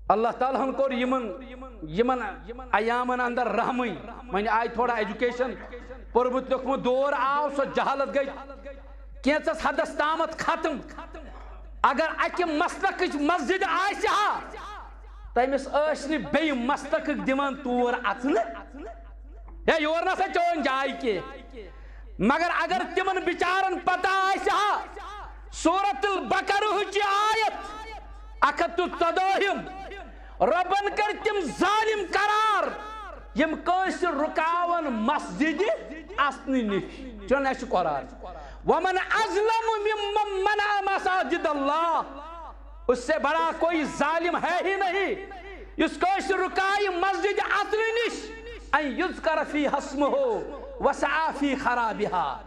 Allah Ta'ala kor yman ayaman andar rahmai mani ay thoda education porbut lokmo dor aav so jahalat gay kensas hadas tamat khatam agar akim maslak masjid aisha tamis asni bey maslak diman tur atne ya yor na sa chon jay ke magar agar timan bicharan pata aisha suratul baqarah ki ayat akatu tadahim Rabban kar tim zalim karar yim kaisir rukawan masjid asni nish chon ash qarar wa man azlamu mimman mana masajid Allah usse bada koi zalim hai hi nahi is kaisir rukai masjid asni nish an yuzkar fi hasmuhu wa sa'a fi kharabiha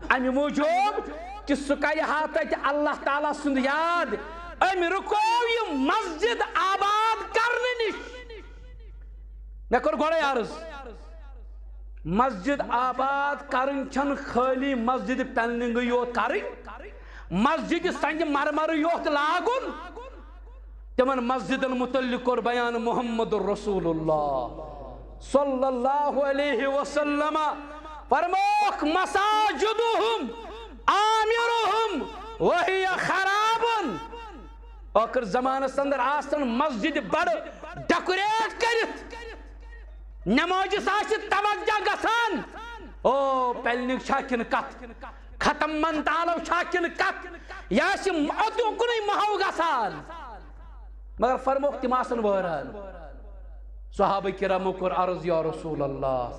ami mujub ki sukai hatat Allah Taala sund yaad ami rukoy masjid abad karne nish me kor gode yarız masjid abad karın chan khali masjid pelning yot karin masjid sanj marmar yot lagun teman masjidul mutalliq kor bayan Muhammadur Rasulullah sallallahu aleyhi ve sellem farmak masajiduhum amiruhum ve hiye kharabun Akır zamanı sandar aslan masjid bad decorate karit namazı saçı tavajja gasan o pelnik şakin kat khatam man talav şakin kat yasim atu kunay mahav gasan magar farmok timasan varan sahabe kiram kor arz ya Rasulullah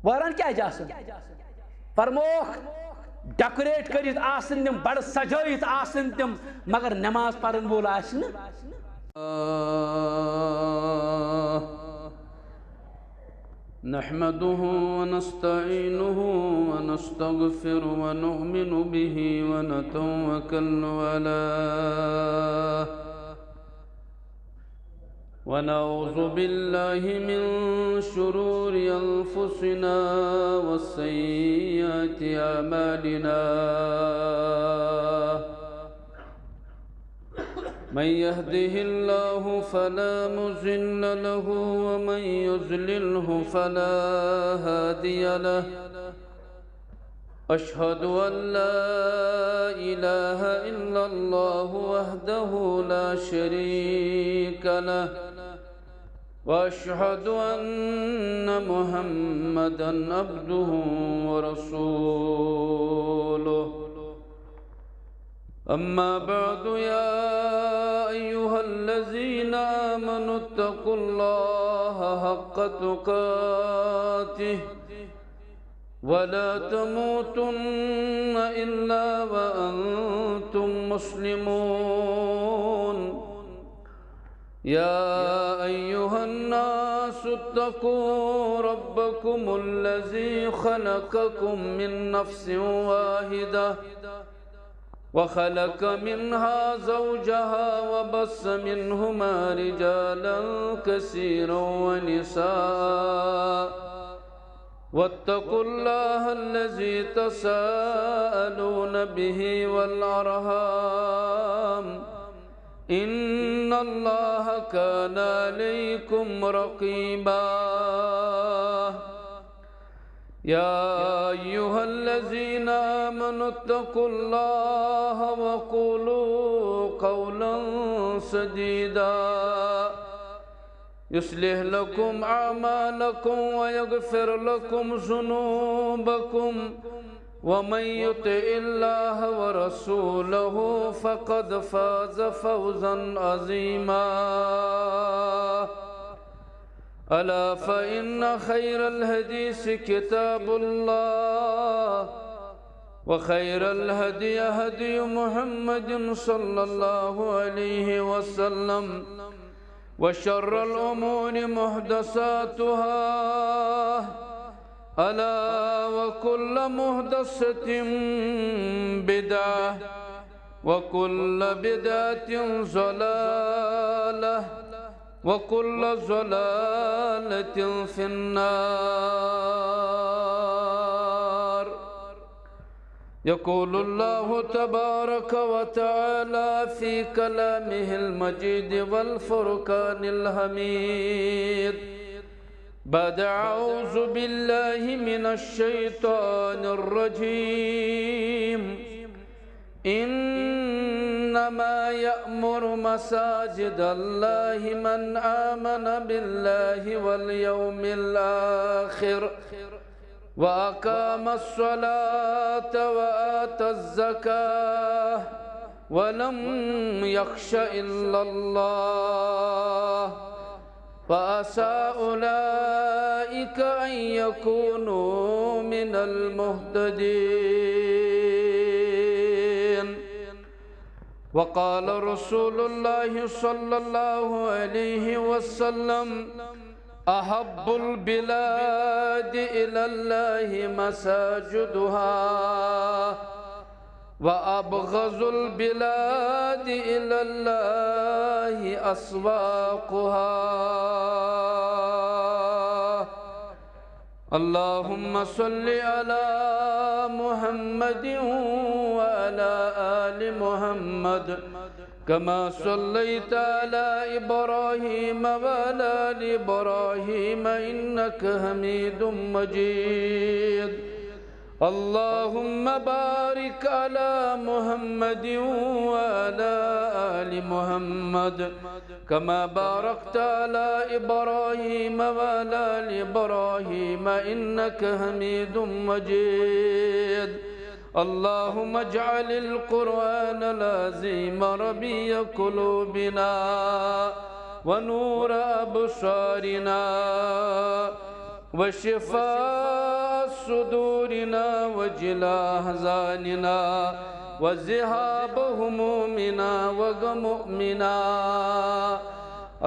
varan kya jasan farmok decorate karit asin tim bad sajayit asin tim magar namaz paran bol asin نحمده ونستعينه ونستغفر ونؤمن به ونتوكل عليه ونعوذ بالله من شرور أنفسنا وسيئات أعمالنا من يهده الله فلا مضل له ومن يضلله فلا هادي له أشهد أن لا إله إلا الله وحده لا شريك له وأشهد أن محمدا عبده ورسوله أما بعد يا أيها الذين آمنوا اتقوا الله حق تقاته ولا تموتن إلا وأنتم مسلمون يا أيها الناس اتقوا ربكم الذي خلقكم من نفس واحدة وخلق منها زوجها وبث منهما رجالا كثيرا ونساء واتقوا الله الذي تساءلون به والأرحام إن الله كان عليكم رقيبا يا أيها الذين آمنوا اتقوا الله وقولوا قولا سديدا يصلح لكم أعمالكم ويغفر لكم ذنوبكم ومن يطع الله ورسوله فقد فاز فوزا عظيما ألا فإن خير الحديث كتاب الله وخير الهدي هدي محمد صلى الله عليه وسلم وشر الأمور محدثاتها ألا وكل محدثة بدعة وكل بدعة ضلالة وكل ضلالة في النار يقول الله تبارك وتعالى في كلامه المجيد والفرقان الحميد بعد أعوذ بالله من الشيطان الرجيم إنما يأمر مساجد الله من آمن بالله واليوم الآخر وأقام الصلاة وآتى الزكاة ولم يخش إلا الله فعسى أولئك أن يكونوا من المهتدين. وقال رسول الله صلى الله عليه وسلم أحب البلاد إلى الله مساجدها وأبغض البلاد إلى الله أسواقها. اللهم صل على محمد وعلى آل محمد كما صليت على إبراهيم وعلى آل إبراهيم إنك حميد مجيد. اللهم بارك على محمد وعلى آل محمد كما باركت على إبراهيم وعلى آل إبراهيم إنك حميد مجيد. اللهم اجعل القرآن العظيم ربيع قلوبنا ونور أبصارنا وشفاء صدورنا وجلاء أحزاننا وذهاب همومنا وغمومنا.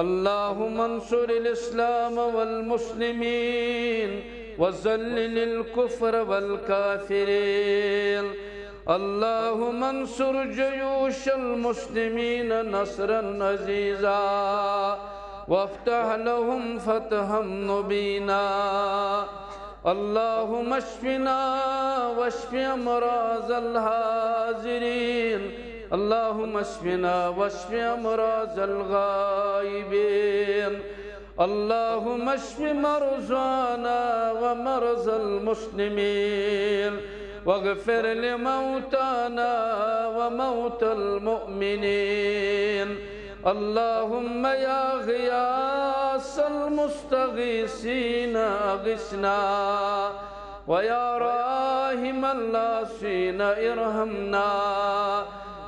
اللهم انصر الإسلام والمسلمين وذلل الكفر والكافرين. اللهم انصر جيوش المسلمين نصرا عزيزا وافتح لهم فتحا مبينا. اللهم اشفنا واشف امراض الحاضرين. اللهم اشفنا واشف امراض الغائبين. اللهم اشف مرضانا ومرضى المسلمين واغفر لموتانا وموتى المؤمنين. اللهم يا غياث المستغيثين أغثنا ويا راحم اللاصين ارحمنا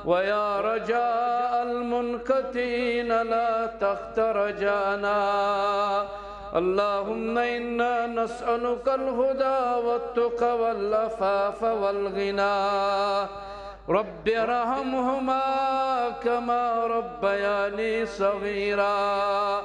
ويا رجاء المنقطعين لا تختر رجانا. اللهم إنا نسألك الهدى والتقى والعفاف والغنى. رب ارحمهما كما ربياني صغيرا.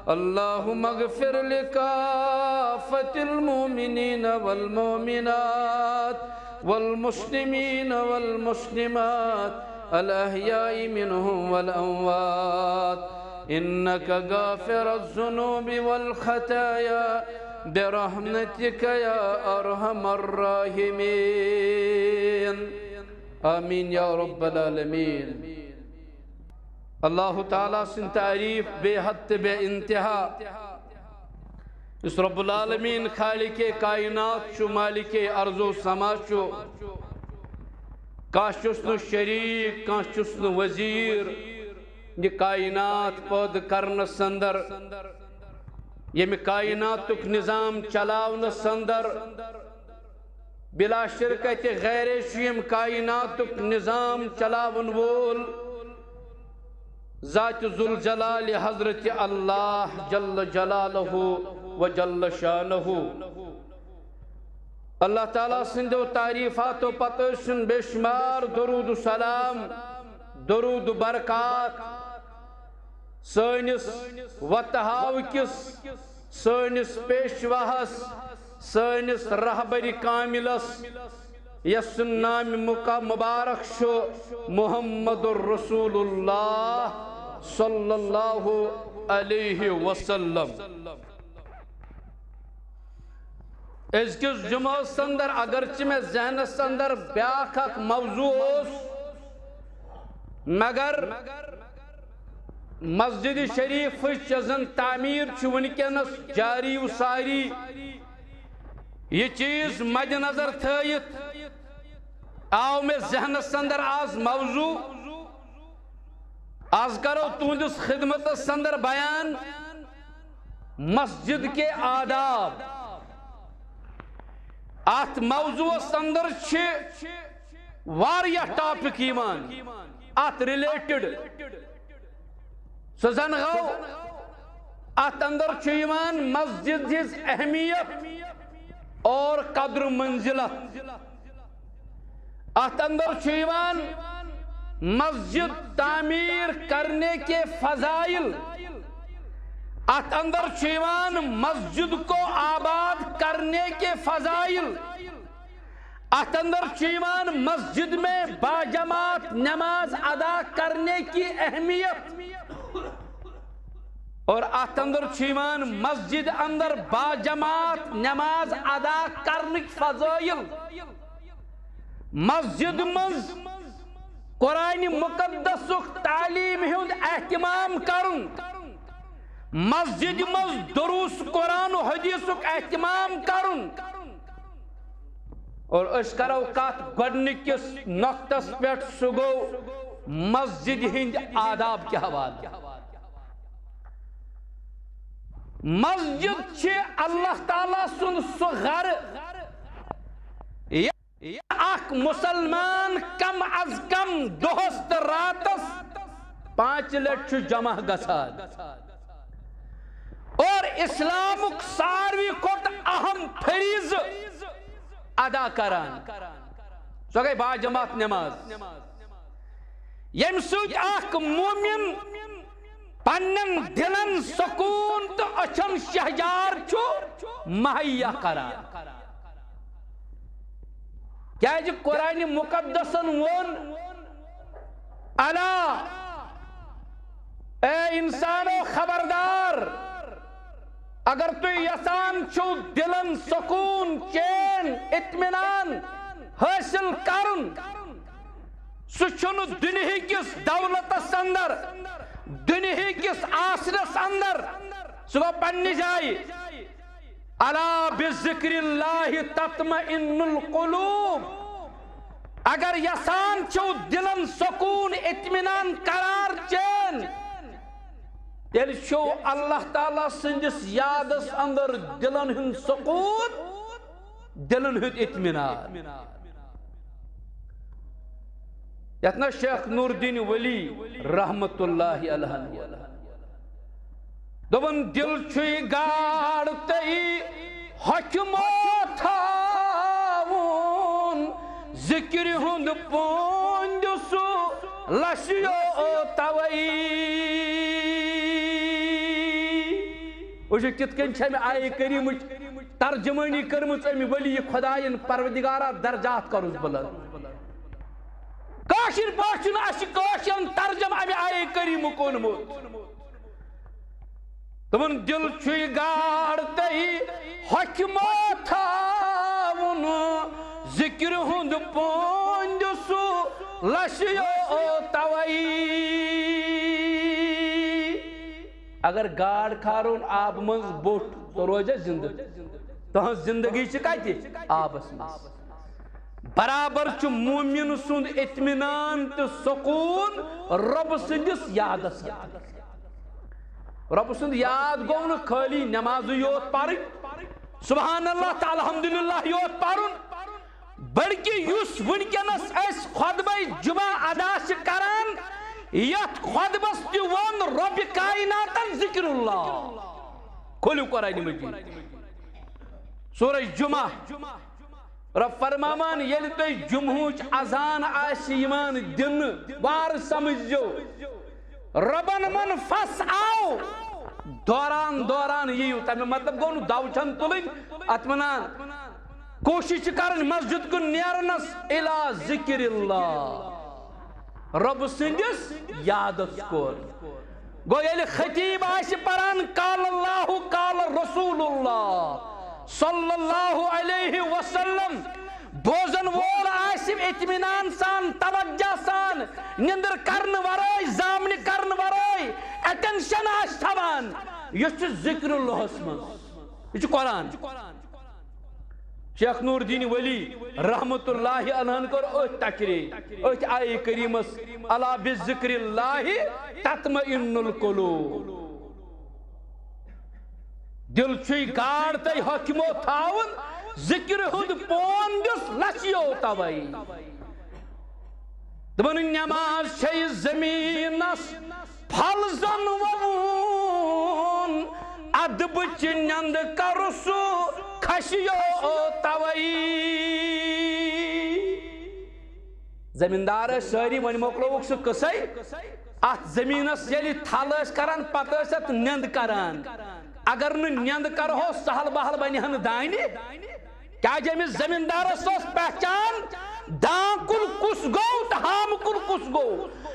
اللهم اغفر لكافة المؤمنين والمؤمنات والمسلمين والمسلمات الأحياء منهم والأموات إنك غافر الذنوب والخطايا برحمتك يا أرحم الراحمين. آمين يا رب العالمين. الله تعالى سن تعریف بے حد بے انتہا. اس رب العالمین خالق کائنات چو مالک ارض و سما چو کانس چس نو شریک کانس چس نو وزیر یہ کائنات پود کرن سندر یم کائناتک نظام چلاون سندر بلا شرکت غیر شیم کائناتک نظام چلاون وول ذات ذوالجلال حضرت اللہ جل جلالہ و جل شانہ. اللہ تعالیٰ سندو تعریفات و پتشن بے شمار درود و سلام درود و برکات سینس وتہاو کس سینس پیشواہس سینس رہبری کاملس یسن نام مبارک شو محمد الرسول اللہ صلی اللہ علیہ وسلم. ازکس جمعس اندر اگرچہ میں ذہنس اندر بیاکھ اکھ موضوع اس مگر مسجد شریف چزن تعمیر چھ ونکینس جاری و ساری یہ چیز مد نظر تھیت آو میں ذہنس اندر آز موضوع آز کرو تہندس خدمت اندر بیان مسجد کے آداب آت موضوع اندر چھ واریہ ٹاپک ایمان آت ریلیٹڈ سزن گو آت اندر چھ ایمان مسجد جس اہمیت اور قدر منزلت آت اندر چھ ایمان مسجد تعمیر کرنے کے فضائل آت اندر چھ ایمان مسجد کو آباد کرنے کے فضائل آت اندر چھ ایمان مسجد میں باجماعت نماز ادا کرنے کی اہمیت اور آت اندر چھ ایمان مسجد اندر باجماعت نماز ادا کرنے کی فضائل مسجد مز قرآن مقدس تعلیم ہند اہتمام کرن مسجد مز دروس قرآن و حدیث اہتمام کرن اور اس کرو کات گڈنکس نقطس پیٹھ سہ گو مسجد ہند آداب کے حوالہ مسجد چھ اللہ تعالیٰ سن سہ گھر اخ مسلمان کم از کم دہس تو راتس 5 لٹھ جمع گژھان اور اسلامک ساروی کھوت اہم فریض ادا کران سو گئی با جماعت نماز یم سوچ اخ مومن پنن دلن سکون تو اچھن شہجار چھو مہیا کران کیا جی قرآن مقدسن ون الا اے انسانو خبردار اگر تو یسان چھو دلن سکون چین اطمینان حاصل کرن سچن دنہی کس دولت اندر دنہی کس آسرس اندر سو پنی جائی الا بذکر اللہ تطمئن القلوب اگر یسان چھو دلن سکون اطمینان قرار چین تیل چھو اللہ تعالیٰ سندس یادس اندر دلن ہن سکون دلن ہن اطمینان یتنا شیخ نور الدین ولی رحمت اللہ علیہ دبن دل چھوئی گاڑ تئی حکمو تھاون ذکر ہند پوند سو لشیو توئی وجہ کت کن چھے میں آئے کریم ترجمانی کرمچ امی ولی خدایین پروردگارہ درجات کروز بلند کاشر پاشن اش کاشن ترجم امی آئے کریم کونمت تمن دل چھوئی گاڑ تئی حکمو تھاون ذکر ہند پوند سو لشیو توئی اگر گاڑ کھارون آب منز بوٹ تو روجہ زندگی تو زندگی چکائی آبس منز برابر چھ مومن سند اطمینان تو سکون رب سندس یادس رب سند یاد گو خالی نماز یوت پڑھ سبحان اللہ تعالی الحمدللہ یوت پڑھن بلکہ یس ونکینس اس خطبہ جمعہ ادا کران یت خطبس تہ ون رب کائناتن ذکر اللہ کھولو قرآن مجید سورہ جمعہ رب فرمامان یل تو جمعوچ اذان آسی ایمان دن بار سمجھو ربن من فس آو دوران یہ تمہیں مطلب گو دو تلن اتمنان کوشش کرن مسجد کو نیرنس الى ذکر اللہ رب سندس یادس کور گو یل خطیب آسی پران قال اللہ قال رسول اللہ صلی اللہ علیہ وسلم بوزن وول آسم اطمینان سان توجہ سان نندر کرن ورائے زامن کرن ورائے اٹینشن آس تھوان یہ ذکر اللہ من یہ قرآن شیخ نور الدین ولی رحمت اللہ عنہ کر ات تقریر ات آیہ کریمس الا بذکر اللہ تطمئن القلوب دل چھوئی گاڑ تے حکمو تھاون ذکر ہند پون دس لچیو توائی دبن نماز چھئی زمینس پھل زن وون ادب چنند کرسو خشیو توائی زمیندار ساری ون مکلوک سو قصائی ات زمینس یلی تھل اس کران پتہ ست نند کران اگر نیند کرو سہل بہل بنہن دانی کیا جمس زمیندار سوس پہچان دان کل کس گو تو ہام کل کس گو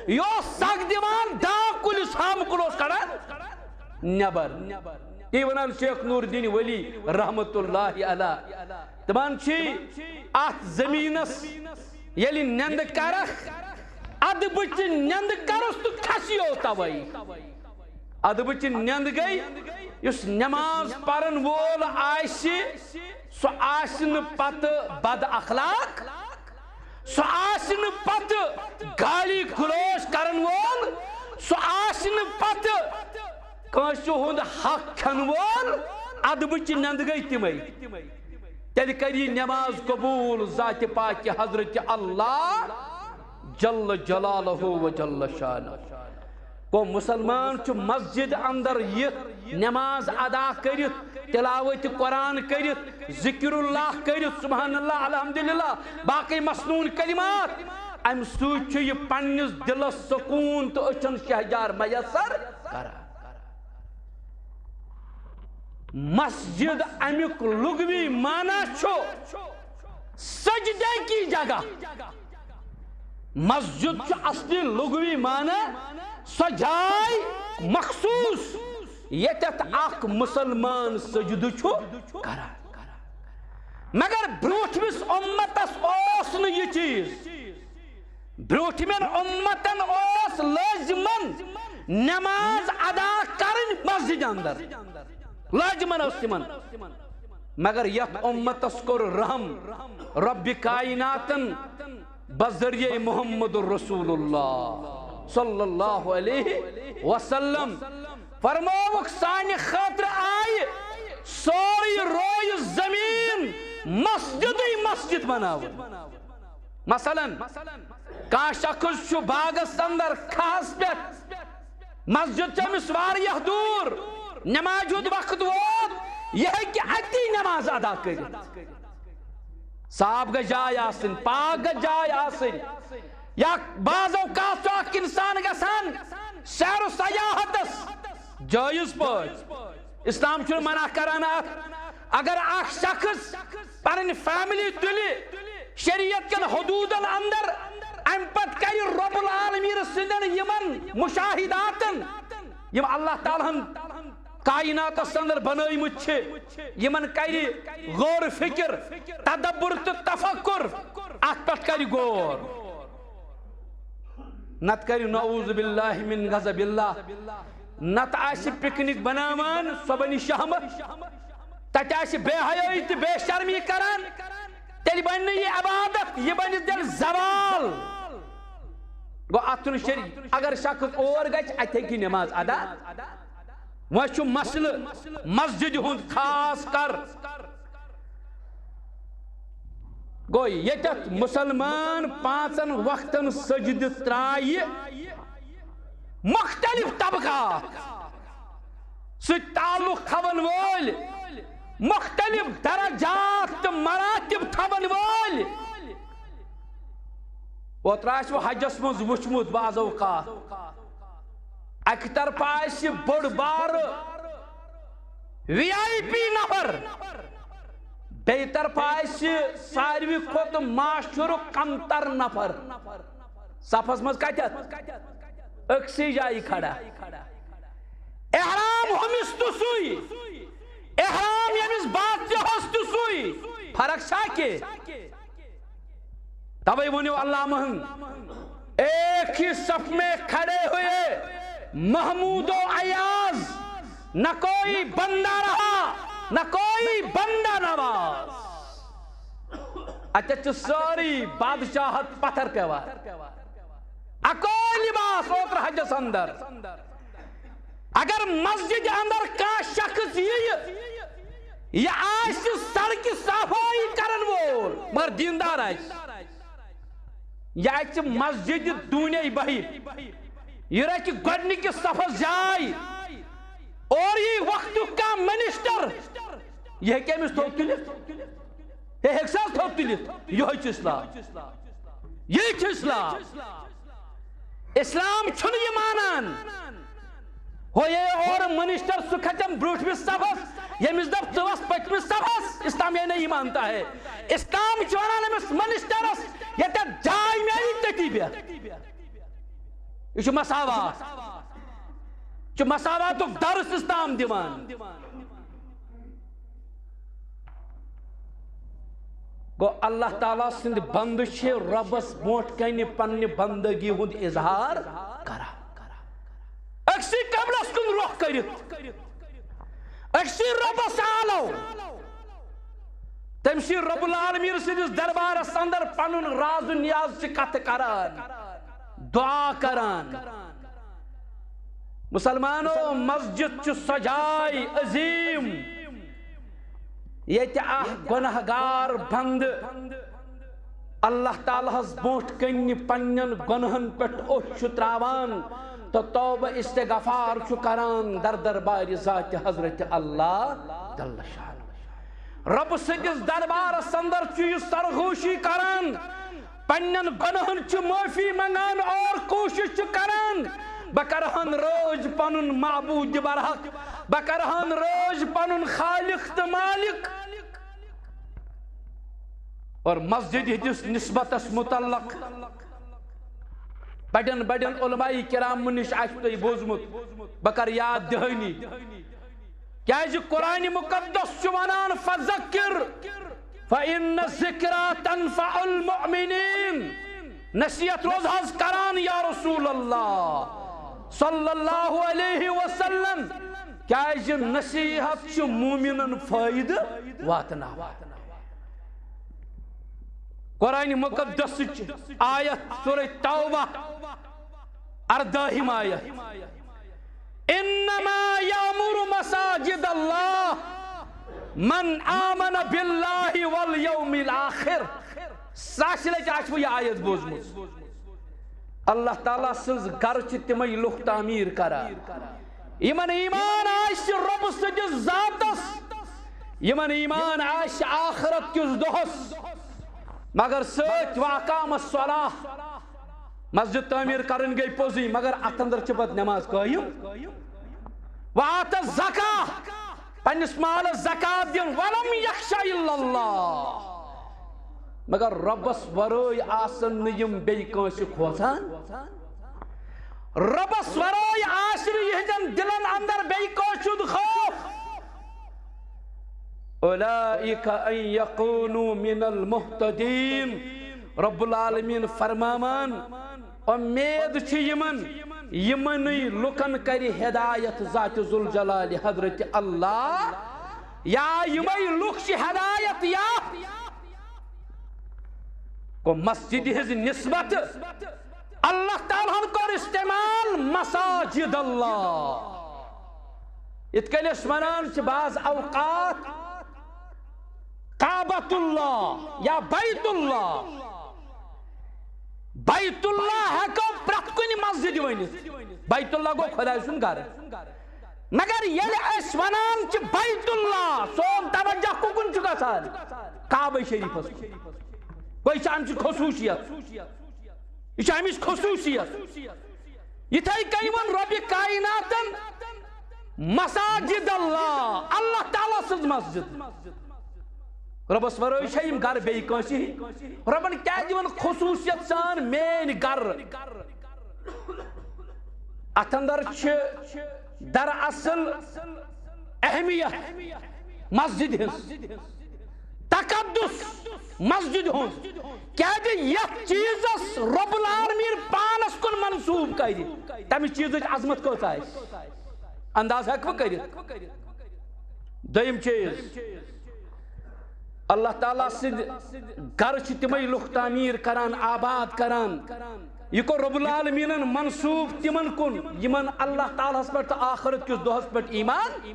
یو سگ دیوان دان کلس ہام کلوس کران نبر یہ ونان شیخ نور الدین ولی رحمت اللہ علیہ دپان چھ ات زمینس یلی نیند کرخ ادبچ نیند کرس تو کھسیو توائی ادبچ نیند گئی اس نماز پرن وول آسی سو آسن پت بد اخلاق سو آسن پت گالی گلوچ کرن وول سو آسن پت کانسو ہند حق کھن وول ادبچ نیند گئی تمئی تیل کری نماز قبول ذات پاک حضرت اللہ جل جلالہ و جل شانہ کو مسلمان چھ مسجد اندر یہ نماز ادا کرت تلاوت قرآن کرت ذکر اللہ کرت سبحان اللہ الحمدللہ باقی مسنون کلمات ام سوچ یہ پنس دل سکون تو اچھن شہجار میسر کرا مسجد امیک لغوی مانا چھو سجدے کی جگہ مسجد چھو اصلی لغوی مانا سجائی مخصوص یتت اخ مسلمان سجدو چھو کرا مگر بروٹمس امتس اوسن یہ چیز بروٹمن امتن اوس لازمن نماز ادا کرن مسجد اندر لازمن اوس تمن مگر یت امتس کور رحم رب کائناتن بذریعہ محمد رسول اللہ صلی اللہ علیہ وسلم فرموک سانی خاطر آئی سوری روی زمین مسجد بناو مثلا کا شخص چھو باغس اندر خاص پیت مسجد چمس واریہ دور نماز ہود وقت ووت یہ ہے کہ اتی نماز ادا کرت صاحب گا جائے آسن پاک گا جائے آسن یا بعض اوقات اک انسان گژھان سیر و سیاحتس جائز پٲٹھۍ اسلام چھُنہٕ منع کران اگر اکھ شخص پنٕنۍ فیملی تُلہِ شریعت کٮ۪ن حدوٗدن اندر امہِ پتہٕ کرِ رب العالمیٖن سٕنٛدٮ۪ن یِمن مشاہداتن یِم اللہ تعالیٰ ہن کائناتس اندر بنٲیمٕتۍ چھِ یِمن کرِ غور فکر تدبر تہٕ تفکر اتھ پٮ۪ٹھ کرِ غور نت کری نعوذ باللہ من غضب اللہ نت آسی پکنک بناوان سو بنی شہمت تت آسی بے حیائی تہ بے شرمی کران تیل بن یہ عبادت یہ بن تیل زوال گو اتن شری اگر شخص اور گچ اتھے کی نماز ادا وہ چھو مسئلہ مسجد ہند خاص کر گوئی یتت مسلمان پانچن وقتن سجد ترائی مختلف طبقات ست تعلق تھون وول مختلف درجات مراتب تھون وول اوتراس وہ حجس مز وچمت بعض اوقات اک طرف آسہ بڑ بار وی آئی پی نفر بی طرف آسہ ساروی کھوت معاشر کمتر نفر صفس مز کتت اکسی جائی کھڑا احرام ہمس تو سوئی احرام یمس بادشاہس تو سوئی فرق چھا کہ توے ونیو اللہ مہن ایک ہی صف میں کھڑے ہوئے محمود و ایاز، نہ کوئی بندہ رہا نہ کوئی بندہ نواز، اچھا ساری بادشاہت پتھر پیوا اکو لباس اوتر حجس اندر. اگر مسجد اندر کا شخص یہ آس سڑک صفائی کرن وول مگر دیندار یہ مسجد دونی بہی یہ رچ گۄڈنِکہِ صفس جاے اور یہ وقت کا منسٹر یہ ہیٚکہِ أمِس تھوٚپ تُلِتھ یہ ہیٚکہِ سا تھوٚپ تُلِتھ یِہوٚے چھُ اسلام یہ چھُ اسلام. اسلام چھُنہٕ یہِ مانان ہو یہ اور منسٹر سُہ کھژن برٛوٗنٛٹھمِس صفس ییٚمِس دپ ژٕ وس پٔتمِس صفس. اسلام یہ نہیں مانتا ہے. اسلام چھُ ونان أمِس منسٹرس ییٚتٮ۪تھ جاے میلہِ تٔتی بیٚہہ. یہ چھُ مساوات چھُ مساواتُک درس اسلام دِوان. گو اللہ تعالیٰ سند بند چھِ رۄبس برٛونٛٹھ کنہِ پننہِ بندگی ہُنٛد اظہار کران أکسی قبلس کُن رۄخ کٔرِتھ أکسی رۄبس آلو تٔمسی رب العالمین سٕنٛدِس دربارس اندر پنُن راز و نیاز چہِ کتھٕ کران دعا کران. مسلمانو مسجد چھُ سۄ جاے عظیٖم ییٚتہِ اکھ گۄناہ گار بند اللہ تعالیٰ ہس برٛونٛٹھ کنہِ پننٮ۪ن گۄنہن پٮ۪ٹھ اوٚتھ چھُ تراوان تہٕ توبہ استغفار چھُ کران در دربارِ ذاتِ حضرت اللہ جل شانہ. رب سٕنٛدِس دربارس اندر چھُ یہِ سرگوشی کران پننٮ۪ن گۄنہن چھُ معٲفی منگان اور کوٗشش چھُ کران بہ کرہن رٲض پنُن معبوٗدِ برحق بہ کرہن رٲض پنُن خالق تہٕ مالک. اور مسجد ہندس نسبتس متعلق بڑین بڑین علماء کرام نش آسہِ تۄہہِ بوٗزمُت بہ کر یاد دہٲنی کیازِ قرآن مقدس چھُ ونان فذکر فإن الذکرى تنفع المؤمنین. نصیحت روز حظ کران یا رسول اللہ صلی اللہ علیہ وسلم کیازِ نصیحت چھُ مومنن فٲیدٕ واتناوان. قرآن مقدس آیت سورہ توبہ 14 آیت انما یامر مساجد اللہ من آمن باللہ والیوم الاخر. ساسہِ لٹہِ آسوٕ یہِ آیت بوٗزمٕژ. اللہ تعالیٰ سٕنٛز گرٕ چھِ تِمے لُکھ تعمیٖر کران یِمن ایمان آسہِ رۄبہٕ سٕنٛدِس ذاتس یِمن ایمان آسہِ آخرت کِس دۄہس مگر سۭتۍ واقام الصلاح مسجد تعمیٖر کرٕنۍ گٔے پوٚزٕے مگر اتھ اندر چھِ پتہٕ نٮ۪ماز قٲیِم وآت الزکاہ پننِس مالس زکات دِیُن ولم یخشا الا اللہ مگر رۄبس ورٲے آسن نہٕ یِم بیٚیہِ کٲنٛسہِ کھوژان. رۄبس ورٲے آسہِ نہٕ یِہنٛدٮ۪ن دلن اندر بیٚیہِ کٲنٛسہِ ہُنٛد خوف. اولئک ان یکونوا من المہتدین. رب العالمین فرماوان امید چھِ یِمنٕے لُکن کرِ ہدایت ذات ذوالجلال حضرت اللہ یا یِمے لُکھ چھِ ہدایت یافتہ. کو مسجد ہز نسبت اللہ تعالیٰ ہن کور استعمال مساجد اللہ. یِتھ کٔنۍ أسۍ ونان چھِ بعض اوقات کعبۃ اللہ یا بیت اللہ. بیت اللہ ہیٚکو پرٛٮ۪تھ کُنہِ مسجد ؤنِتھ. بیت اللہ گوٚو خۄداے سُنٛد گرٕ مگر ییٚلہِ أسۍ ونان چھِ بیت اللہ سون توجہ کُکُن چھُ گژھان کعبہ شریٖفس کُن. گوٚو یہِ چھِ اَمچہِ خصوٗصیت یہ امچ خصوصیت. یتھے کئی ون رب کائناتن مساجد اللہ اللہ تعالیٰ سز مسجد. ربس ورٲے چھا یم گر بیٚیہِ کٲنٛسہِ ربن کیازِ ون خصوصیت سان میٲنۍ گر. اتھ اندر چھِ دراصل اہمیت مسجد ہٕنٛز. تقدس تقدس مسجد ہوں کیا یت چیزس رب العالمین پانس کن منصوب کر تمہ چیز عظمت کت انداز ہیکو کرت دویم چیز اللہ تعالیٰ سند گھر تمے لوگ تعمیر کران آباد کران یہ کو رب العالمین منصوب تمن کن یمن اللہ تعالیٰ پہ تو آخرت کس دہس پہ ایمان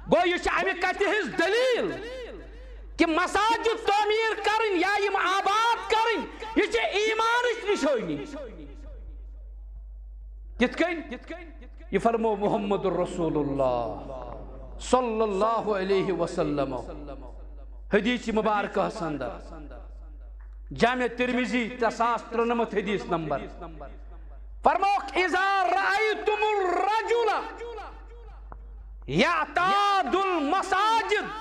گو یہ امہ کتھ ہز دلیل کہ مساجد تعمیر کرن یا یم آباد کرن یہ ایمان نشانی کت کن یہ فرمو محمد الرسول اللہ صلی اللہ علیہ وسلم حدیث مبارکہ اندر جامع ترمذی 393 حدیث نمبر فرموک اذا رأیتم الرجل یعتاد المساجد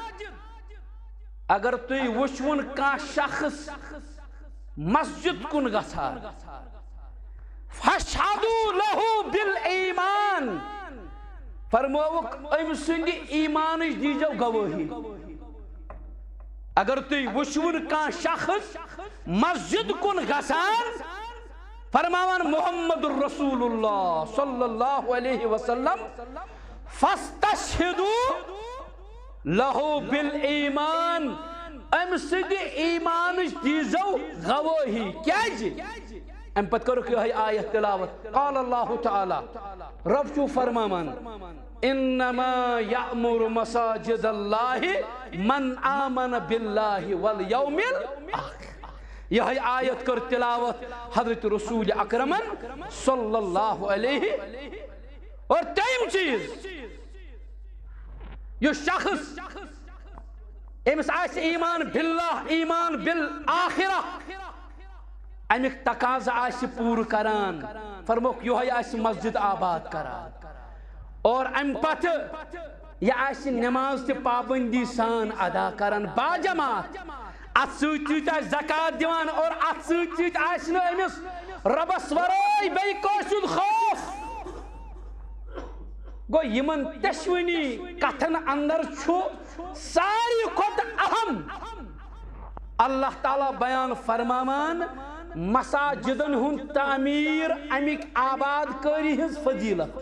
اگر تُوی وچھون کا شخص مسجد کن گژھان فاشہدوا لہو بالایمان فرموک ام سند ایمان دیجو گواہی اگر تُوی وچھون کا شخص مسجد کن گژھان فرماوان محمد الرسول اللہ صلی اللہ علیہ وسلم فاستشہدوا لہو بالایمان ام سند ایمان دیزو گواہی کیا جی ام پت کرو کہ آیت تلاوت قال اللہ تعالی رب چو فرمامان انما یأمر مساجد اللہ من آمن باللہ والیوم الاخر یہ آیت کر تلاوت حضرت رسول اکرم صلی اللہ علیہ اور تیم چیز یہ شخص امس آس ایمان باللہ ایمان بالآخرہ امیک تقاضا آس پور کران فرموک یہ آس مسجد آباد کران اور ام پتہ یہ آس نماز تے پابندی سان ادا کران با جماعت ات سۭتۍ آس زکات دیوان اور ات سۭتۍ آس نہ امس ربس ورٲے بیٚیہِ کٲنٛسہِ ہُنٛد خوف گو یمن تشوینی کتھن اندر چھو ساری کھوت اہم اللہ تعالیٰ بیان فرمامان مساجدن ہن تعمیر امیک آباد کاری ہز فضیلت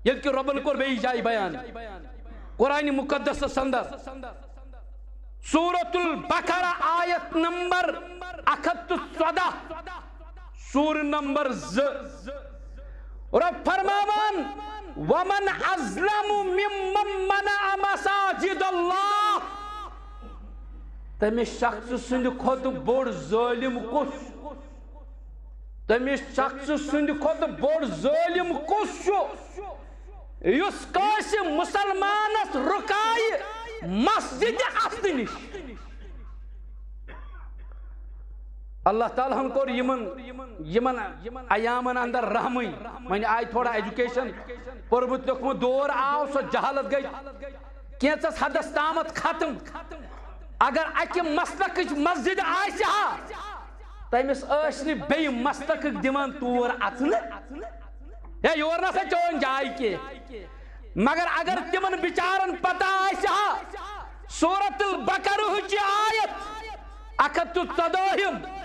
یل کہ ربن کور بے جائی بیان قرآن مقدس اندر سورة البقرہ آیت نمبر 114 سور نمبر 2 رب فرمامان ومن ازلم ممن منع مساجد اللہ تمس شخص سند کھت بوڑ ظالم کس تمس شخص سند کھت بوڑ ظالم کس یس کاس مسلمانس رکائے مسجد اصل نش اللہ تعالیٰ ہن کور یمن ایامن اندر رحمی من آئی تھوڑا ایجوکیشن پورمت لیکھمت دور آو سو جہالت گئی کینچس حدس تامت ختم اگر اکہ مسلک مسجد آسہ ہا تمس ٲسۍ نہٕ بیٚیہِ مسلک دِوان تور اژنہٕ ہے یور نسا چون جاے کینٛہہ مگر اگر تمن بچارن پتہ آسہ ہا سورة البقرہ چہ آیت 114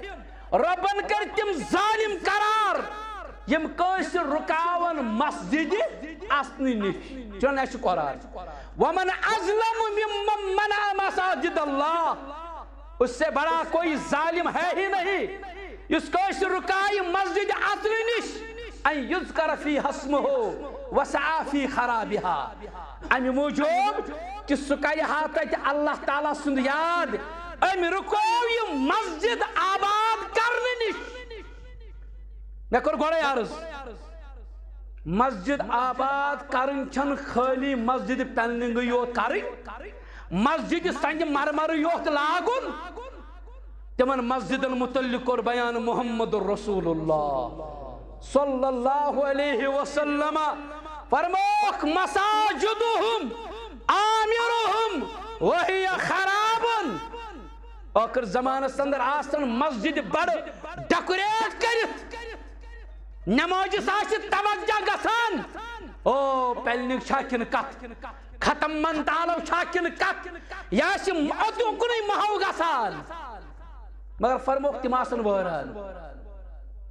ربن کر تم ظالم قرار یم کس رکاون مسجد اصنی نش چون اس قرار ومن ازلم ممن منع مساجد اللہ اس سے بڑا کوئی ظالم ہے ہی نہیں اس کس رکائی مسجد اصنی نش ان یذکر فی اسمہ وسعى فی خرابها امی موجود کہ سکائی ہاتھ اللہ تعالیٰ سند یاد ام رکو یہ مسجد آباد کرنے نش میں کر گوڑے عرض مسجد آباد کرن چھن خالی مسجد پینلنگ یوت کرن مسجد سنگ مرمر یوت لاگن تمن مسجد متعلق اور بیان محمد الرسول اللہ صلی اللہ علیہ وسلم فرموک مساجدهم آمرهم وہی خرابن آخر زمانہ اندر آسن مسجد بڑ ڈیکوریٹ کرت نماز ساس توجہ گسان او پہلنک چھاکن کت ختم من تعالو چھاکن کت یاش اتو کنی محو گسان مگر فرموک تم آسن واران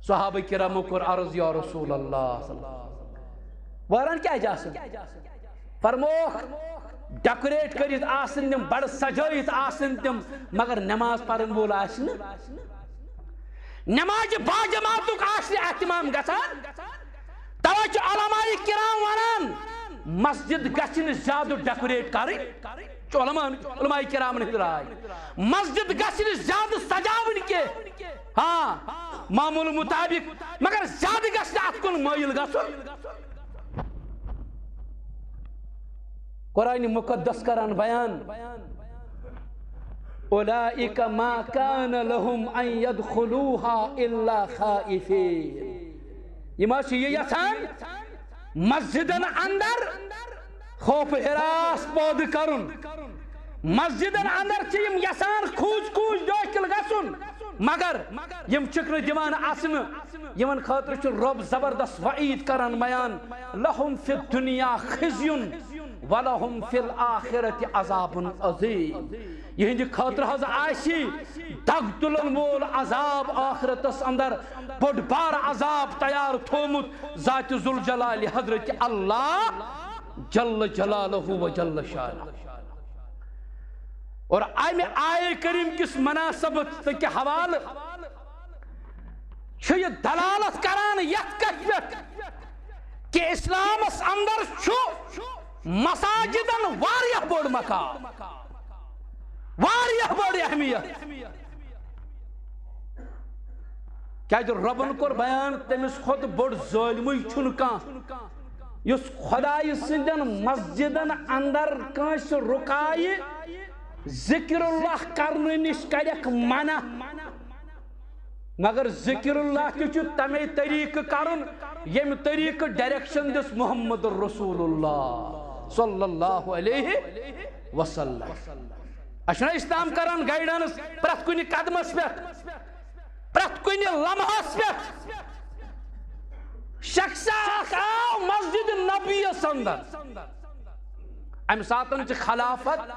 صحابہ کرامو کر عرض یا رسول اللہ واران کیا جاسن فرموک ڈیکوریٹ کریت آسن تم بڑ سجائیت آسن تم مگر نماز پڑھن وول آسن نماز باجماعتک آسن اہتمام گسان توجہ علماء کرام ونان مسجد گژھن زیادہ ڈیکوریٹ کریں علماء کرام نے رائے مسجد گژھن زیادہ سجاون کے ہاں معمول مطابق مگر زیادہ گژھن ات کن مائل گژھن قرآن مقدس کران بیان اولئک ما کان لهم ان يدخلوها الا خائفین یہ چھ یہ یژھان مسجدن اندر خوف ہراس پود کرن مسجدن اندر چھ یم یژھان کھوج کھوج داخل گژھن مگر یم چکر دیوان آسن یمن خاطر چھ رب زبردست وعید کران بیان لهم فی الدنیا خزی ولہم فی الآخرت عذاب عظیم یہندی خاطر حض آشی دگ تلن وول عذاب آخرتس اندر بڑ بار عذاب تیار تھومت ذات ذوالجلال حضرت اللہ جل جلالہ و جل شانہ اور آئے آئے کریم کس مناسبت کے حوال چھو یہ دلالت کران یت کت کہ اسلام اس اندر چھو مساجدن واریہ بڑ مقام واریہ بڑ اہمیت کیا جو ربن کور بیان تمس خود بڑ ظالمی چھن کان یس خدای سندن مسجدن اندر کانس رکائی ذکر اللہ کرنے نش کرک منع مگر ذکر اللہ کی تمے طریق کرن یم طریق ڈائریکشن دس محمد رسول اللہ صلی اللہ علیہ وسلم اشنا اسلام کران گائیڈنس پرت کنی قدمس پہ پرت کنی لمحس پہ شخص آو مسجد نبی اندر ام ساتن چھ خلافت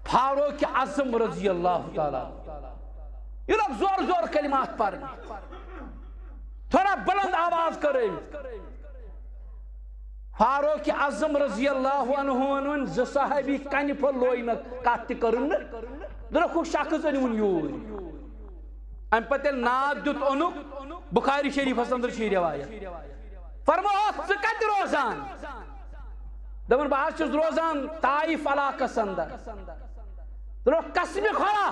فاروق اعظم رضی اللہ تعالی یہ لوگ زور زور کلمات پڑھیں تھوڑا بلند آواز کریں فاروق اعظم رضی اللہ عنہ ز صحابی کنی پھر لوئن کت کرن درخو شخص انون یور ام پتہ ناد دت اونک بخاری شریف اندر چھ روایت فرمایا ژ کت روزان دپن بہت چھس روزان طائف علاقس اندر درخ قسم خورا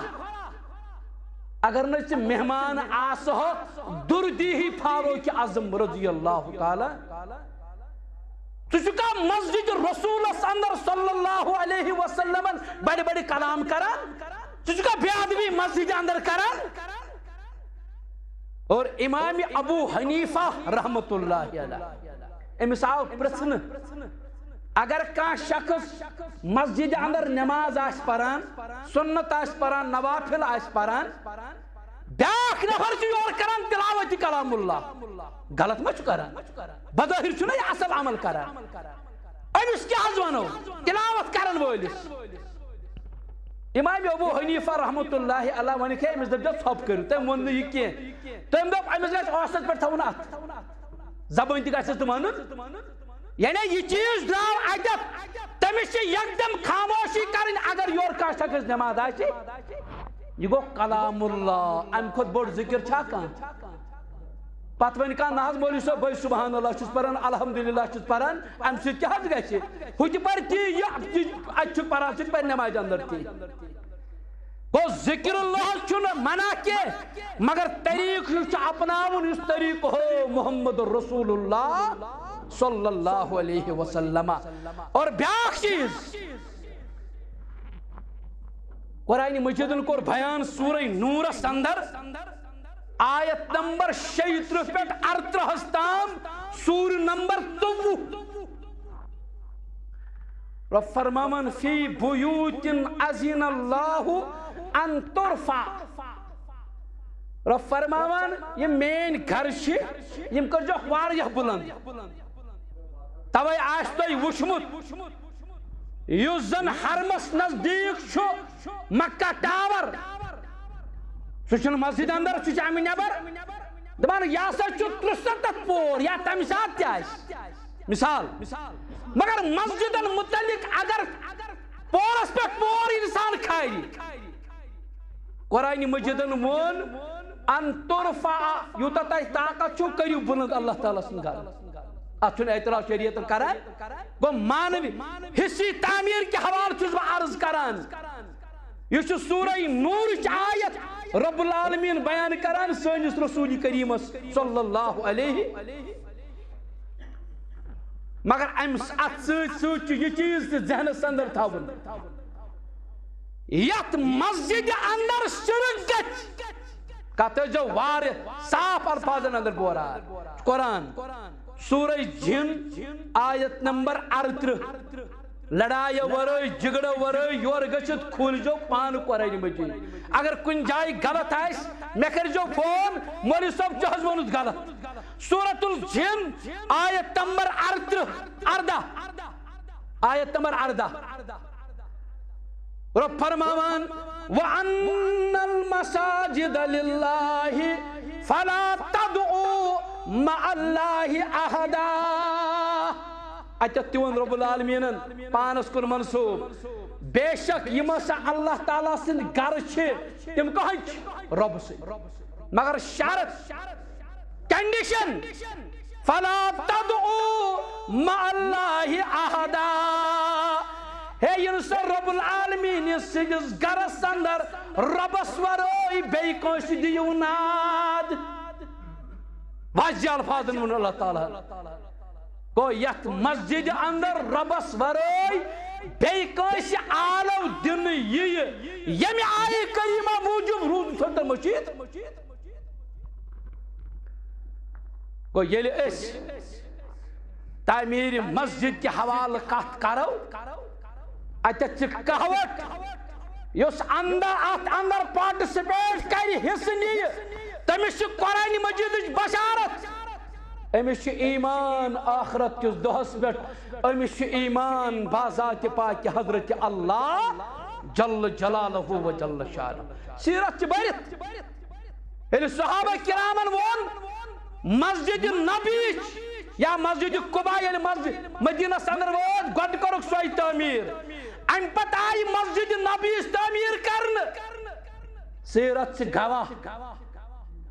اگر نہ مہمان آسہ دردی ہی فاروق اعظم رضی اللہ تعالی تجھکا مسجد رسول اندر صلی اللہ علیہ وسلم بڑے بڑے کلام کران تجھکا بیادبی مسجد اندر کران اور امام ابو حنیفہ رحمت اللہ علیہ امس آو پرسن اگر کان شخص مسجد اندر نماز آس پران سنت آس پران نوافل آس پران بیاکھ نفر چھ یور کران تلاوت کلام اللہ غلط ما چھ کران بظاہر چھ یہ اصل عمل کران امس کیا حظ ونو تلاوت کرن وولس امام ابو حنیفہ رحمت اللہ علیہ ون کہ امس دپ ژھوپ کرو تم ون یہ کی تم دپ امس گژھِ اوسط پہ تھاون ات زبان تہ گژھس تہ ونن یعنی یہ چیز درو اتت تمس یکدم خاموشی کرن اگر یور کا شخص نماز آسہ یہ گو کلام اللہ ام کھت بوڑ ذکر چھا کان پت ون کان نہ مولوی صاحب بھائی سبحان اللہ چھس پران الحمدللہ چھس پران ام سۭتۍ کیٛاہ حظ گژھِ ہُہ تہِ پرِ تی یہ اتہِ چھُ پران سُہ تہِ پرِ نمازِ اندر تی گو ذکر اللہ چھُنہٕ منع کینٛہہ مگر طریق یُس چھُ اپناوُن یُس طریق ہو محمد رسول اللہ صلی اللہ علیہ وسلم اور بیاکھ چیز قرآن مجیدن کور بیان سورہ نورس اندر آیت نمبر 36 پہ 38 تام سور نمبر 23 رب فرماون فی بیوت اذن اللہ ان ترفع رب فرماون یہ مین گھر چھ یم کر جو واریہ بلند توے آس تہ وچھمت یُس زن حرمس نزدیک چھُ مکہ ٹاور سُہ چھُنہٕ مسجد اندر سُہ چھُ امہِ نٮ۪بر دپان یہِ ہسا چھُ 63 پور یا تمہِ ساتہٕ تہِ آسہِ مثال مگر مسجدن متعلق اگر پورس پٮ۪ٹھ پور انسان کھالہِ قرآن مجیدن ووٚن ان ترفع یوٗتاہ تۄہہِ طاقت چھُو کٔرِو بُلند اللہ تعالیٰ سُنٛد گھر اتھ چھُنہٕ اعتراف شریعتن کران گوٚو مانوی حصہٕ تعمیٖر کہِ حوالہٕ چھُس بہٕ عرض کران یہ چھُ سورہ نورٕچ آیت رب العالمین بیان کران سٲنِس رسول کریمس صلی اللہ علیہ مگر اتھ سۭتۍ سۭتۍ چھُ یہِ چیٖز تہِ ذہنس اندر تھاوُن یتھ مسجد اندر شرک گژھِ کتھ ٲسۍزیو واریاہ صاف الفاظن اندر بوران قرآن سورہ جن آیت نمبر 38 لڑائی ورٲے جگڑو ورٲے یور گژھِتھ کھوٗلزیو پانہٕ قرآن مجیٖد اگر کُنہِ جایہِ غلط آسہِ مےٚ کٔرۍزیو فون مولوی صٲب ژےٚ حظ ووٚنُتھ غلط سورۃ الجن آیت نمبر 38 آیت نمبر 18 رب فرماوان وَأَنَّ الْمَسَاجِدَ لِلَّهِ فَلَا تَدْعُوا مَعَ اللَّهِ أَحَدًا اتت تِوَن رب العالمینن پانس کُن منصوب بے شک یم ہسا اللہ تعالیٰ سٕنٛدۍ گرٕ چھِ تِم کٕہٕنٛدۍ چھِ رب سٕنٛدۍ مگر شرط کنڈیشن فلا تدعوا مع اللہ احدا ہے ینسا رب العالمین سٕنٛدِس گرس اندر ربس ورٲے بیٚیہِ کٲنٛسہِ دِیِو ناد واضح الفاظن ووٚن اللہ تعالیٰ گوٚو یتھ مسجد اندر ربس ورٲے بیٚیہِ کٲنٛسہِ آلو دِنہٕ یِیہِ ییٚمہِ آیہِ کریٖمہ موٗجوٗب روٗد مشیٖد گوٚو ییٚلہِ أسۍ تعمیٖرِ مسجد کہِ حوالہٕ کتھ کرو اتٮ۪تھ چھِ کہاوت یُس اتھ اندر پارٹِسِپیٹ کرِ حصہٕ نِیہِ تٔمِس چھِ قرآن مجیدٕچ بشارت أمِس چھُ ایمان آخرت کِس دۄہس پٮ۪ٹھ أمِس چھُ ایمان بازاتِ پاکہِ حضرت اللہ جل جلالہ و جل شانہ سیرت چھِ بٔرِتھ ییٚلہِ صحابہ کرامن ووٚن مسجد نبیِچ یا مسجد قبا ییٚلہِ مسجد مدینس اندر ووت گۄڈٕ کوٚرُکھ سۄے تعمیٖر امہِ پتہٕ آیہِ مسجد نبیِچ تعمیٖر کرنہٕ سیرت چھِ گواہ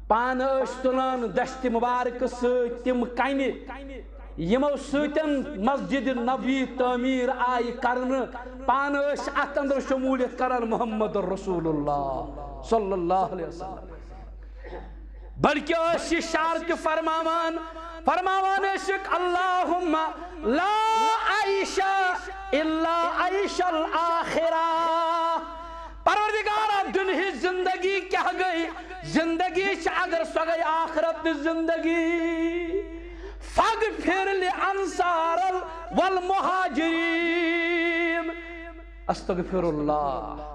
پانہٕ ٲسۍ تُلان دشتہِ مبارکہٕ سۭتۍ تِم کنہِ یِمو سۭتۍ مسجد نبی تعمیٖر آیہِ کرنہٕ پانہٕ ٲسۍ اتھ اندر شموٗلیت کران محمد رسول اللہ صلی اللہ علیہ وسلم بلکہ ٲسۍ یہِ شارتہِ فرماوان ٲسِکھ اللہُمَّ لا عیش الا عیش الآخرہ پروردگارہ دنہٕچ زندگی کیا گئی زندگی چھ اگر سو گئی آخرت زندگی فاغفر لانصار والمہاجرین استغفر اللہ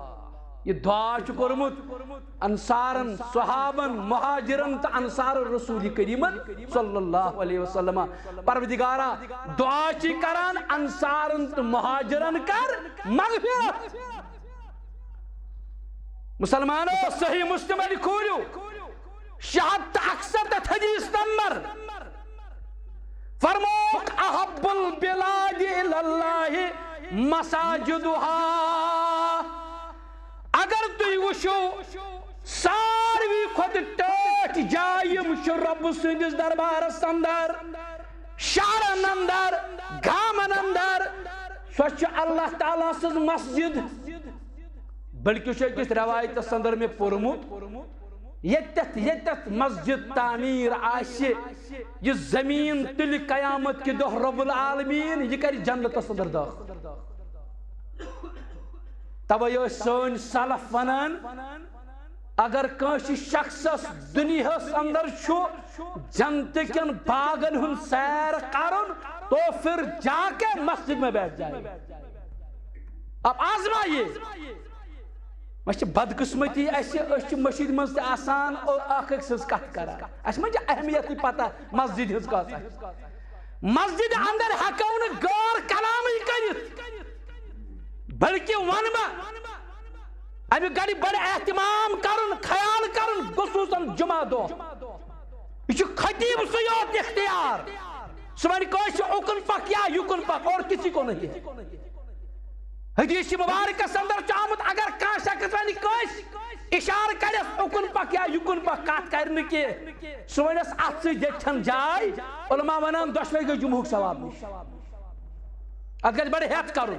یہ دعا چھ کورمت انصارن صحابن مہاجرن تا انصار رسول کریمن صلی اللہ علیہ وسلم پروردگارہ دعا چھ کران انصارن تا مہاجرن کر مغفرت مسلمانوں صحیح مسلم علی کھولیو شہد اکثر حدیث نمبر فرموک احب البلاد الاللہ مساجدها اگر تُہۍ وٕچھو ساروی کھۄتہٕ ٹٲٹھ جایم چھِ رۄب سٕنٛدِس دربارس اندر شہرن اندر گامن اندر سۄ چھِ اللہ تعالیٰ سٕنٛز مسجد بلکہ چھُ أکِس روایتس اندر مےٚ پوٚرمُت ییٚتٮ۪تھ مسجد تعمیٖر آسہِ یہِ زمیٖن تُلہِ قیامت کہِ دۄہ رب العالمیٖن یہِ کرِ جنتس اندر داخل توے ٲسۍ سٲنۍ سلف ونان اگر کٲنٛسہِ شخصس دُنیاہس اندر چھُ جنتہٕ کٮ۪ن باغن ہُنٛد سیر کرُن تو پھر جا کے مسجد میں بیٹھ جائے اب آزمائیے مےٚ چھِ بدقسمتی أسۍ چھِ مسجد منٛز تہِ آسان اکھ أکۍ سٕنٛز کتھ کران اَسہِ ما چھِ اہمیتٕے پتہ مسجد ہٕنٛز کتھ آسہِ مسجد اندر ہٮ۪کو نہٕ غٲر کلامٕے کٔرِتھ بلکہ ونما امی گھڑی بڑے اہتمام کرن خیال کرن خصوصاً جمعہ دو یہ خطیب سیوت اختیار سمانی کوئی اکن پک یا یکن پک اور کسی کو نہیں ہے حدیث مبارکہ اندر چاہمت اگر کان شخص ونی کوئی اشار کرس اکن پک یا یکن پک کات کرنے کے سوینس ات سے دیکھن جائے علماء ونان دشوئی گئی جمعہ ثواب نش اگر بڑے ہیت کرو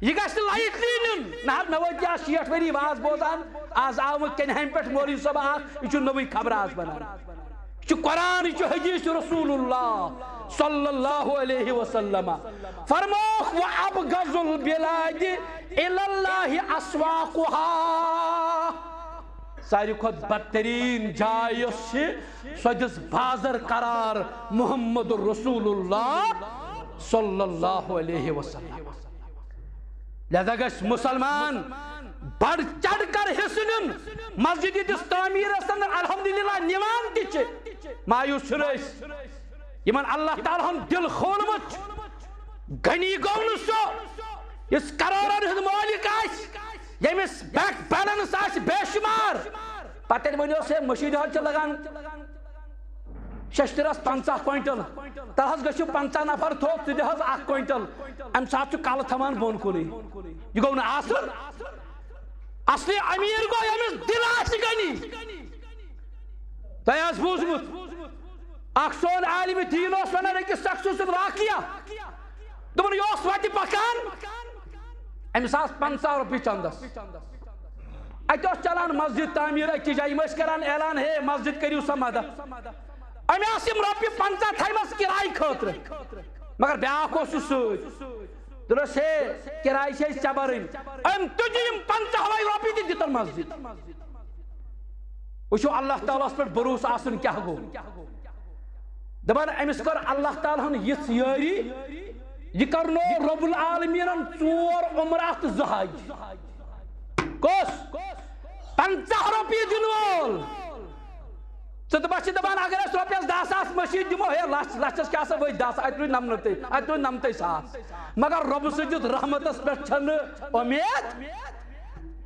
یہ گھس لائٹ لینن نہ میں وہ کیا 60 وری واز بوزان آز آمد کنہم پہ مولوی صاحب اخ یہ نوی خبر آز بنان یہ قرآن یہ حدیث رسول اللہ صلی اللہ علیہ وسلم فرموخ وابغض البلاد الی اللہ اسواقها ساری خود بدترین جائے سجس بازر قرار محمد رسول اللہ صلی اللہ علیہ وسلم لہذا گش مسلمان بڑھ چڑھ کر حسن مسجد دس تعمیر اندر الحمدللہ نیوان تچ مایوس رس یمن اللہ تعالی ہم دل کھولمت غنی گون سو اس کرورن ہند مالک آس یمس بیک بیلنس آس بے شمار پتہ ونیو سے مشید حج لگان ششترس 50 کوئنٹل تہذ گھو 50 نفر تھوک ژٕ دِہَس 1 کوئنٹل ام سات کل تھوان بون کُنٕے یہ گو نا آسن اصلی امیر گو یمس دل آس غنی تۄہہِ آسہِ بوٗزمُت اکھ سون عالم دین اوس ونان أکِس شخصس سُنٛد واقعہ دوٚپُن یہِ اوس وتہِ پکان أمِس آسہٕ 50 رۄپیہِ چندس اتہِ اوس چلان مسجد تعمیٖر أکِس جایہِ یِم ٲسۍ کران اعلان ہے مسجد کٔرِو سا مدد امی آسیم رۄپیہِ 50 تھایمَس کِراے خٲطرٕ مگر بیاکھ اوس سۭتۍ دوٚپنس ہے کِراے چھِ أسۍ ژےٚ بَرٕنۍ أمۍ تُجہِ یِم 50 رۄپیہِ تہِ دِتن مسجد وٕچھو اللہ تعالیٰ ہس پٮ۪ٹھ بروسہٕ آسُن کیٛاہ گوٚو دپان أمِس کٔر اللہ تعالیٰ ہن یِژھ یٲری یہِ کرنو رب العالمیٖنن 4 عمرہ تہٕ 2 حج کۄس 50 رۄپیہِ دِنہٕ وول ژٕ دپان دپان اگر أسۍ رۄپیس 10,000 مسجد دِمو ہے لچھس کیٛاہ سا ؤتھۍ 10 اتہِ روٗدۍ 99 ساس مگر رۄبہٕ سٕنٛدِس رحمتس پٮ۪ٹھ چھنہٕ اُمید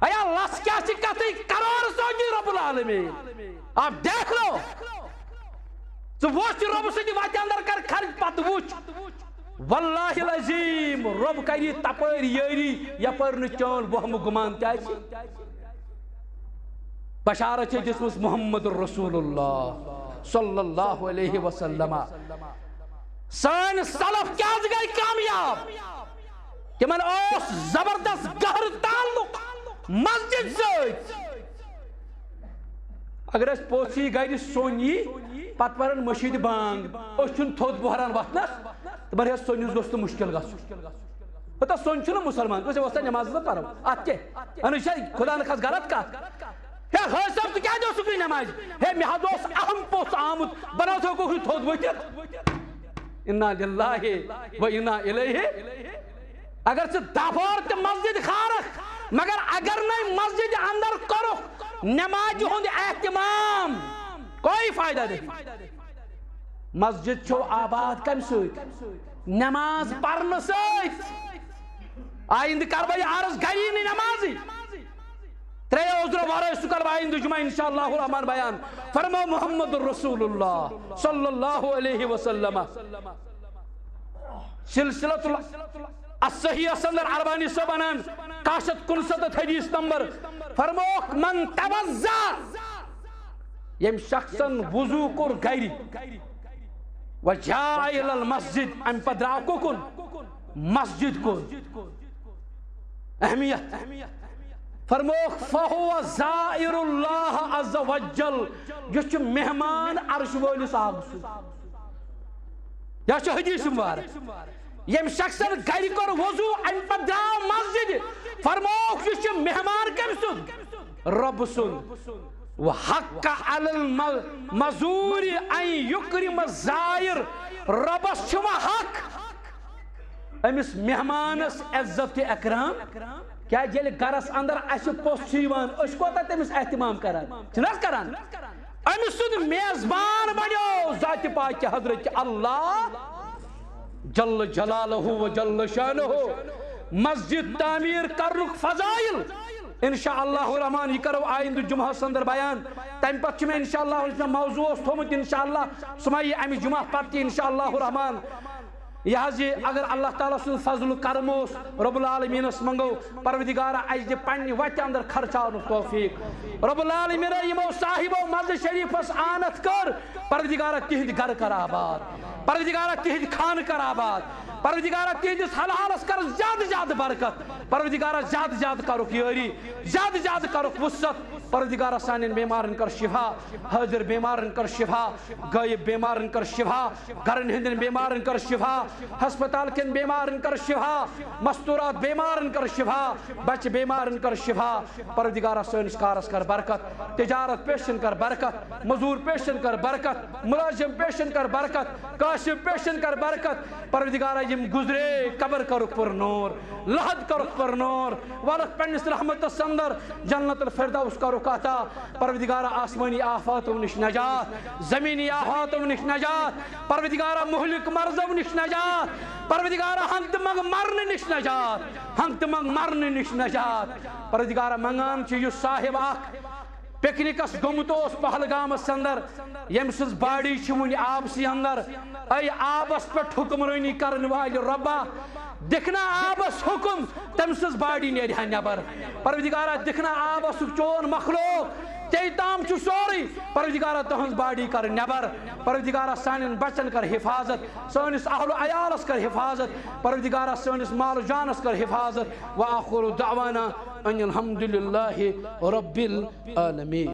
ایا لچھ کیٛاہ چھِ کتھٕے کرور سوٗزی رۄب العالمیٖن اب دیکھ لو ژٕ وٕچھ رۄبہٕ سٕنٛدِ وتہِ اندر کر خرچ پتہٕ وٕچھ واللہ العظیٖم رۄب کرِ تپٲرۍ یٲری یپٲرۍ نہٕ چون وہمہٕ گُمان تہِ آسہِ بشارت ہے جس محمد رسول اللہ صلی اللہ علیہ وسلم سان سلف کیا گئی کامیاب تمن اوس زبردست گہر تعلق مسجد سۭتۍ اگر اس پوچھی گھر سونی پت پرن مشید بانگ اس چھن تھوت بحران وقتنس تو بر ہے سونیس گوست مشکل گھس پتہ سون چھن مسلمان تو سے واسطہ نماز نہ پرو ات کے انشا خدا نہ خاص غلط کا ہے صاحب تو کیا جو سکری نماز ہے میں حدوس اہم پوس آمد بنا تو کو تھوت وتر انا للہ و انا الیہ اگر سے دفار تے مسجد خارق مگر اگر نہیں مسجد اندر کرو نماز ہند اہتمام کوئی فائدہ نہیں مسجد چھو آباد کم سۭتۍ نماز پرن سۭتۍ آئند کربائی عرض گھری نہیں نمازی ترے عذر وارے سکر آئند جمعہ انشاءاللہ الرحمن بیان فرمو محمد رسول اللہ صلی اللہ علیہ وسلم سلسلۃ الصحیح سندر عربانی سبنان 61 حدیث نمبر فرموک من توزع یم شخصن وضو کر گھری وجاء الى المسجد ام پدراو کن مسجد کو اہمیت فرموک فہو زائر اللہ عز وجل یہ مہمان عرش وولس آگ یہ حدیث مبارک یم شخصن گھر کر وضو ام پتہ درٛاو مسجد فرموک یہ مہمان کم سن رب سن وحق علی المزور ان یکرم الزائر ربس چھو حق امس مہمانس عزت اکرام کیا جیل گرس اندر اس پوس چھیوان اس کوتا تمس اہتمام کران چھنس کران امس سن میزبان بنیو ذات پاک حضرت اللہ جل جلالہ و جل شانہ مسجد تعمیر کرنک فضائل انشاءاللہ الرحمن یہ کرو آئند جمعہ اندر بیان تم پتہ میں انشاءاللہ موضوع تھومت انشاءاللہ سمائی امی جمعہ پتہ انشاءاللہ الرحمن یہ اگر اللہ تعالیٰ سن فضل کرم رب العالمین منگو پروردگارہ اس دے پنہ وتہ اندر خرچاؤن توفیق رب العالمین یمو صاحبو مسجد شریفس آنت کر پروردگارہ تہند گھر کر آباد پروردگارہ تہند خان کر آباد پروردگارہ تہندس حلالس کر زیادہ زیادہ برکت پروردگارہ زیادہ زیادہ کرک یاری زیادہ زیادہ کرک وسعت پروردگارہ سانین بیمارن کر شفا حاضر بیمارن کر شفا غائب بیمارن کر شفا گھرن ہندن بیمارن کر شفا ہسپتال کن بیمارن کر شفا مستورات بیمارن کر شفا بچ بیمارن کر شفا پروردگارہ سانس کارس کر برکت تجارت پیشن کر برکت مزور پیشن کر برکت ملازم پیشن کر برکت کاشف پیشن کر برکت پروردگارہ یم گزرے قبر کرک پر نور لحد کرک پر نور والک پنس رحمت اندر جنت الفردوس کرک عطا پروردگارہ آسمانی آفاتوں نش نجات زمینی آفاتوں نش نجات پروردگارہ مہلک مرضوں نش نجات پروردگارہ ہنگت منگ مرن نش نجات ہنگت منگ مرن نش نجات پروردگارہ منگان چھ یس صاحب اخ پکنکس گومت پہلگامس اندر یم سز باڑی ون آبسی اندر اے آبس پہ حکمرانی کرن وال ربا دکھنا آبس حکم تم سز باڑی نیرہا نبر پروردگارہ دکھنا آبس چون مخلوق تے تام چھ سوری پروردگارہ تہنز باڑی کر نبر پروردگارہ سانن بچن کر حفاظت سانس اہل و عیالس کر حفاظت پروردگارہ سانس مال و جانس کر حفاظت وآخر دعوانا ان الحمدللہ رب العالمین.